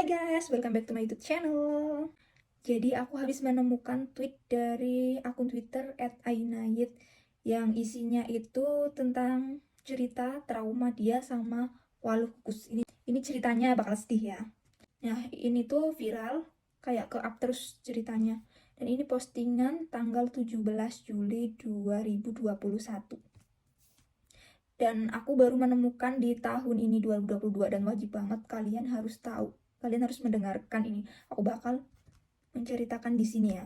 guys, welcome back to my YouTube channel. Jadi aku habis menemukan tweet dari akun Twitter @ainayit yang isinya itu tentang cerita trauma dia sama Waluh Kukus. Ini ceritanya bakal sedih ya. Nah, ini tuh viral, kayak ke up terus ceritanya. Dan ini postingan tanggal 17 Juli 2021. Dan aku baru menemukan di tahun ini 2022 dan wajib banget kalian harus tahu. Kalian harus mendengarkan ini. Aku bakal menceritakan di sini ya.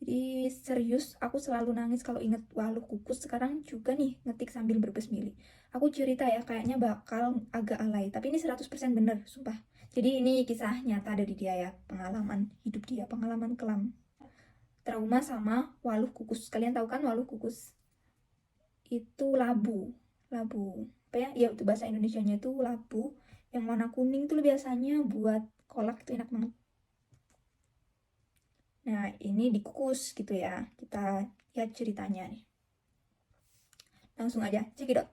Jadi serius, aku selalu nangis kalau inget Waluh Kukus. Sekarang juga nih ngetik sambil berbesmili. Aku cerita ya, kayaknya bakal agak alay, tapi ini 100% bener, sumpah. Jadi ini kisah nyata dari dia ya, pengalaman hidup dia, pengalaman kelam. Trauma sama Waluh Kukus. Kalian tahu kan Waluh Kukus? Itu labu apa ya, ya itu bahasa Indonesianya itu labu yang warna kuning tuh biasanya buat kolak, itu enak banget. Nah ini dikukus gitu ya, kita lihat ceritanya nih, langsung aja cekidot.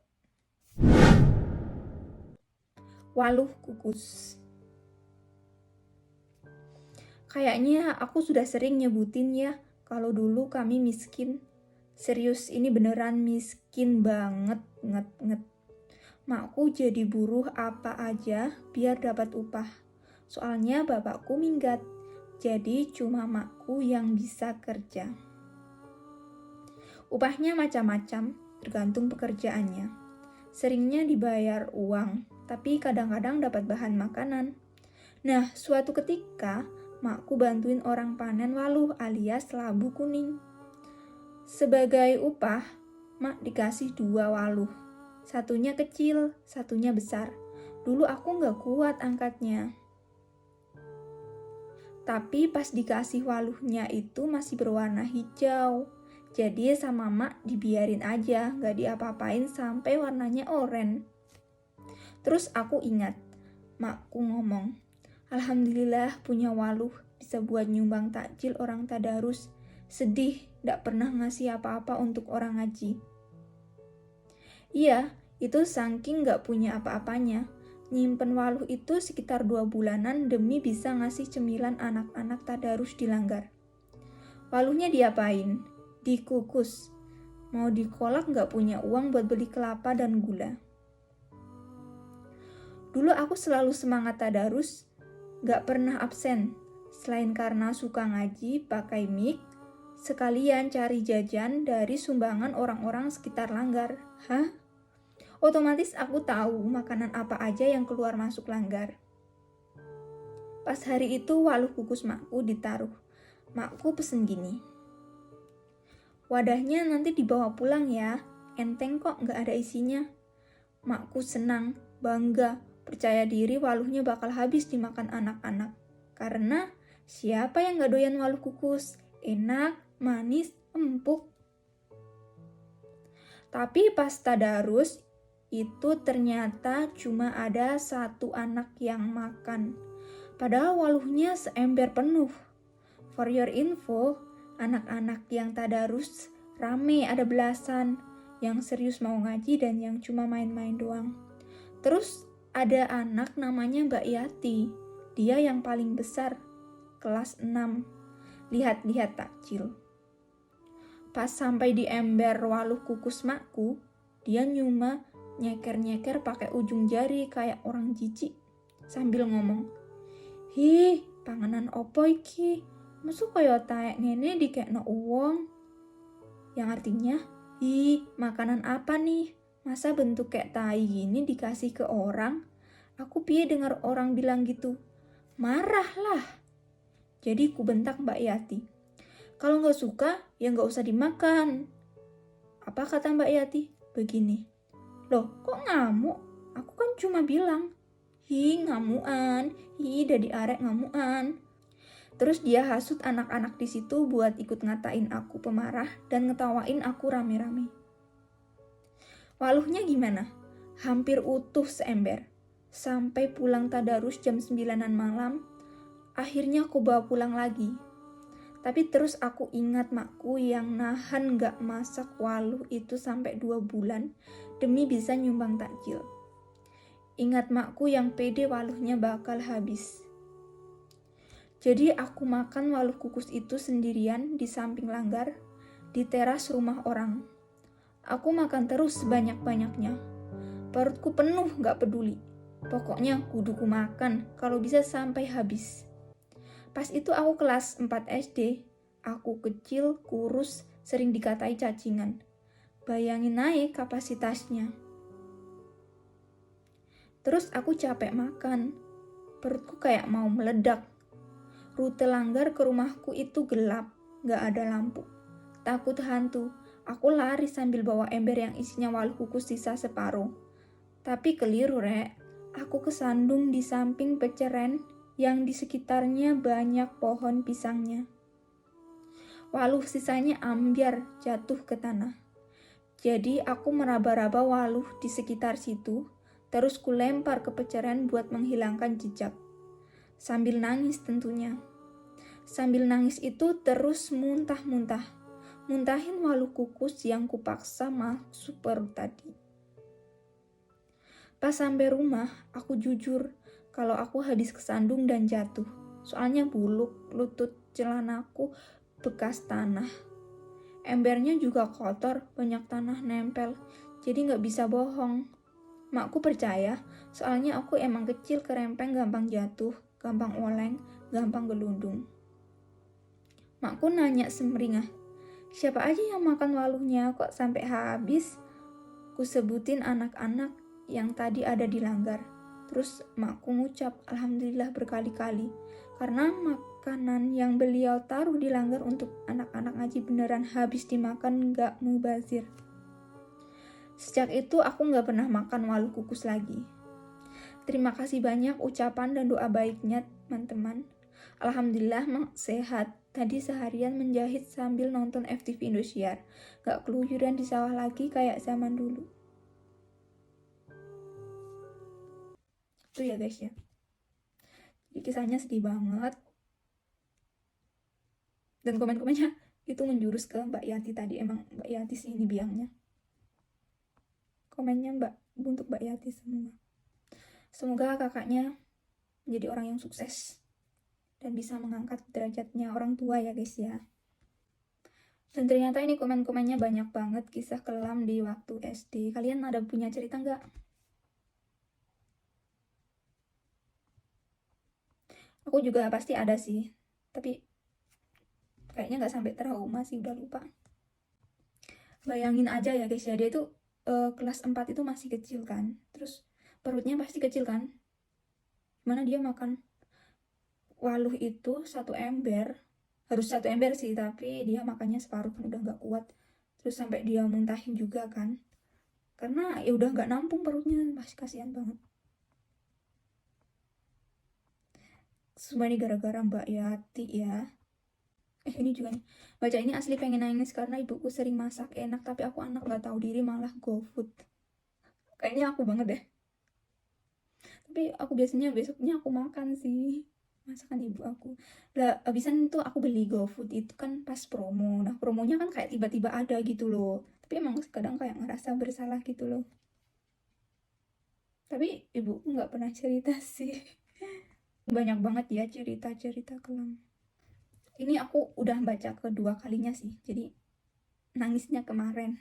Waluh Kukus. Kayaknya aku sudah sering nyebutin ya kalau dulu kami miskin. Serius, ini beneran miskin banget, nget. Makku jadi buruh apa aja biar dapat upah. Soalnya bapakku minggat, jadi cuma makku yang bisa kerja. Upahnya macam-macam, tergantung pekerjaannya. Seringnya dibayar uang, tapi kadang-kadang dapat bahan makanan. Nah, suatu ketika, makku bantuin orang panen waluh alias labu kuning. Sebagai upah, mak dikasih 2 waluh. Satunya kecil, satunya besar. Dulu aku nggak kuat angkatnya. Tapi pas dikasih waluhnya itu masih berwarna hijau. Jadi sama mak dibiarin aja, nggak diapa-apain sampai warnanya oranye. Terus aku ingat, makku ngomong, alhamdulillah punya waluh, bisa buat nyumbang takjil orang tadarus. Sedih, nggak pernah ngasih apa-apa untuk orang ngaji. Iya, itu saking gak punya apa-apanya. Nyimpen waluh itu sekitar 2 bulanan demi bisa ngasih cemilan anak-anak tadarus di Langgar. Waluhnya diapain? Dikukus. Mau dikolak gak punya uang buat beli kelapa dan gula. Dulu aku selalu semangat tadarus, gak pernah absen. Selain karena suka ngaji pakai mic, sekalian cari jajan dari sumbangan orang-orang sekitar Langgar. Hah? Otomatis aku tahu makanan apa aja yang keluar masuk Langgar. Pas hari itu waluh kukus makku ditaruh. Makku pesen gini, wadahnya nanti dibawa pulang ya, enteng kok gak ada isinya. Makku senang, bangga, percaya diri waluhnya bakal habis dimakan anak-anak. Karena siapa yang gak doyan waluh kukus? Enak, manis, empuk. Tapi pas tadarus, itu ternyata cuma ada 1 anak yang makan. Padahal waluhnya seember penuh. For your info, anak-anak yang tadarus rame, ada belasan. Yang serius mau ngaji dan yang cuma main-main doang. Terus ada anak namanya Mbak Yati. Dia yang paling besar, kelas 6. Lihat-lihat takjil. Pas sampai di ember waluh kukus makku, dia nyuma nyeker-nyeker pakai ujung jari kayak orang jijik sambil ngomong, "Hi, panganan opo iki? Musu kaya taek ngene dikekno uwong." Yang artinya, "Hi, makanan apa nih? Masa bentuk kayak tai gini dikasih ke orang? Aku piye dengar orang bilang gitu? Marah lah." Jadi ku bentak Mbak Yati, "Kalau nggak suka, ya nggak usah dimakan." Apa kata Mbak Yati? Begini, "Loh, kok ngamuk? Aku kan cuma bilang, hi ngamuan, hi dadi arek ngamuan." Terus dia hasut anak-anak di situ buat ikut ngatain aku pemarah dan ngetawain aku rame-rame. Waluhnya gimana? Hampir utuh seember. Sampai pulang tadarus jam 9-an malam, akhirnya aku bawa pulang lagi. Tapi terus aku ingat makku yang nahan gak masak waluh itu sampai 2 bulan demi bisa nyumbang takjil. Ingat makku yang pede waluhnya bakal habis. Jadi aku makan waluh kukus itu sendirian di samping langgar, di teras rumah orang. Aku makan terus sebanyak-banyaknya. Perutku penuh gak peduli. Pokoknya kuduku makan, kalau bisa sampai habis. Pas itu aku kelas 4 SD. Aku kecil, kurus, sering dikatai cacingan. Bayangin naik kapasitasnya. Terus aku capek makan. Perutku kayak mau meledak. Rute langgar ke rumahku itu gelap, gak ada lampu. Takut hantu, aku lari sambil bawa ember yang isinya waluh kukus sisa separuh. Tapi keliru, Rek. Aku kesandung di samping peceren yang di sekitarnya banyak pohon pisangnya. Waluh sisanya ambyar jatuh ke tanah. Jadi aku meraba-raba waluh di sekitar situ, terus kulempar ke peceren buat menghilangkan jejak. Sambil nangis tentunya. Sambil nangis itu terus muntah-muntah. Muntahin waluh kukus yang kupaksa masuk perut tadi. Pas sampai rumah, aku jujur kalau aku habis kesandung dan jatuh. Soalnya buluk, lutut celanaku bekas tanah. Embernya juga kotor, banyak tanah nempel, jadi gak bisa bohong. Makku percaya, soalnya aku emang kecil kerempeng gampang jatuh, gampang oleng, gampang gelundung. Makku nanya semeringah, siapa aja yang makan waluhnya kok sampai habis? Ku sebutin anak-anak yang tadi ada di langgar. Terus makku ngucap alhamdulillah berkali-kali, karena makanan yang beliau taruh di langgar untuk anak-anak ngaji beneran habis dimakan gak mubazir. Sejak itu aku gak pernah makan waluh kukus lagi. Terima kasih banyak ucapan dan doa baiknya teman-teman. Alhamdulillah sehat. Tadi seharian menjahit sambil nonton FTV Indosiar. Gak keluyuran di sawah lagi kayak zaman dulu. Itu ya guys ya. Jadi kisahnya sedih banget. Dan komen-komennya itu menjurus ke Mbak Yati tadi. Emang Mbak Yati sih ini biangnya. Komennya untuk Mbak Yati semua. Semoga kakaknya menjadi orang yang sukses dan bisa mengangkat derajatnya orang tua ya guys ya. Dan ternyata ini komen-komennya banyak banget kisah kelam di waktu SD. Kalian ada punya cerita nggak? Aku juga pasti ada sih, tapi kayaknya nggak sampai trauma sih, udah lupa. Bayangin aja ya guys ya, dia itu kelas 4 itu masih kecil kan, terus perutnya pasti kecil kan, gimana dia makan waluh itu satu ember, harus satu ember sih, tapi dia makannya separuh kan udah nggak kuat, terus sampai dia muntahin juga kan, karena ya udah nggak nampung perutnya, masih kasihan banget. Semua ini gara-gara Mbak Yati ya. Ini juga nih, baca ini asli pengen nangis karena ibuku sering masak enak, tapi aku anak gak tahu diri malah GoFood. Kayaknya aku banget deh. Tapi aku biasanya besoknya aku makan sih masakan ibu aku. Lah abisan itu aku beli GoFood itu kan pas promo. Nah promonya kan kayak tiba-tiba ada gitu loh. Tapi emang kadang kayak ngerasa bersalah gitu loh. Tapi ibuku nggak pernah cerita sih. Banyak banget ya cerita-cerita kelam. Ini aku udah baca kedua kalinya sih, jadi nangisnya kemarin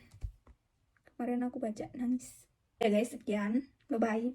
aku baca nangis. Ya guys, sekian, bye bye.